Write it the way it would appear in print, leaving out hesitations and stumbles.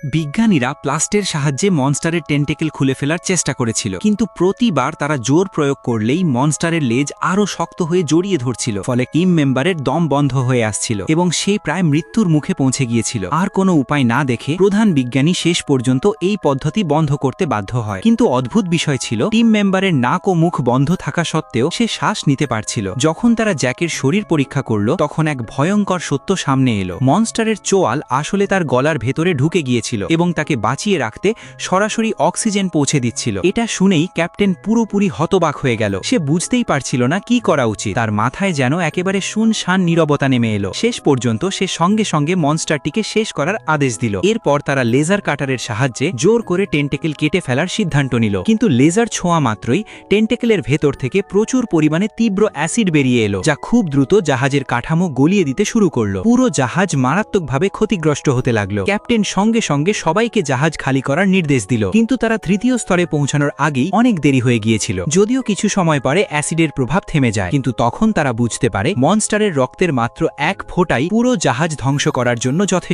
বিজ্ঞানীরা প্লাস্টের সাহায্যে মনস্টারের টেন্টেকেল খুলে ফেলার চেষ্টা করেছিল, কিন্তু প্রতিবার তারা জোর প্রয়োগ করলেই মনস্টারের লেজ আরও শক্ত হয়ে জড়িয়ে ধরছিল। ফলে টিম মেম্বারের দম বন্ধ হয়ে আসছিল এবং সে প্রায় মৃত্যুর মুখে পৌঁছে গিয়েছিল। আর কোনো উপায় না দেখে প্রধান বিজ্ঞানী শেষ পর্যন্ত এই পদ্ধতি বন্ধ করতে বাধ্য হয়। কিন্তু অদ্ভুত বিষয় ছিল, টিম মেম্বারের নাক ও মুখ বন্ধ থাকা সত্ত্বেও সে শ্বাস নিতে পারছিল। যখন তারা জ্যাকের শরীর পরীক্ষা করল, তখন এক ভয়ঙ্কর সত্য সামনে এলো। মনস্টারের চোয়াল আসলে তার গলার ভেতরে ঢুকে গিয়েছিল এবং তাকে বাঁচিয়ে রাখতে সরাসরি অক্সিজেন পৌঁছে দিচ্ছিল। এটা শুনেই ক্যাপ্টেন পুরোপুরি হতবাক হয়ে গেল। সে বুঝতেই পারছিল না কি করা উচিত। তার মাথায় যেন একেবারে শুনশান নীরবতা নেমে এলো। শেষ পর্যন্ত সে সঙ্গে সঙ্গে মনস্টারটিকে শেষ করার আদেশ দিল। এরপর তারা লেজার কাটারের সাহায্যে জোর করে টেন্টেকেল কেটে ফেলার সিদ্ধান্ত নিল। কিন্তু লেজার ছোঁয়া মাত্রই টেন্টেকেলের ভেতর থেকে প্রচুর পরিমাণে তীব্র অ্যাসিড বেরিয়ে এলো, যা খুব দ্রুত জাহাজের কাঠামো গলিয়ে দিতে শুরু করলো। পুরো জাহাজ মারাত্মকভাবে ক্ষতিগ্রস্ত হতে লাগলো। ক্যাপ্টেন সঙ্গে সঙ্গে সবাইকে জাহাজ খালি করার নির্দেশ দিল, কিন্তু তারা তৃতীয় স্তরে পৌঁছানোর আগেই অনেক দেরি হয়ে গিয়েছিল। যদিও কিছু সময় পরে অ্যাসিডের প্রভাব থেমে যায়, কিন্তু তখন তারা বুঝতে পারে মনস্টারের রক্তের মাত্র এক ফোঁটাই পুরো জাহাজ ধ্বংস করার জন্য যথেষ্ট।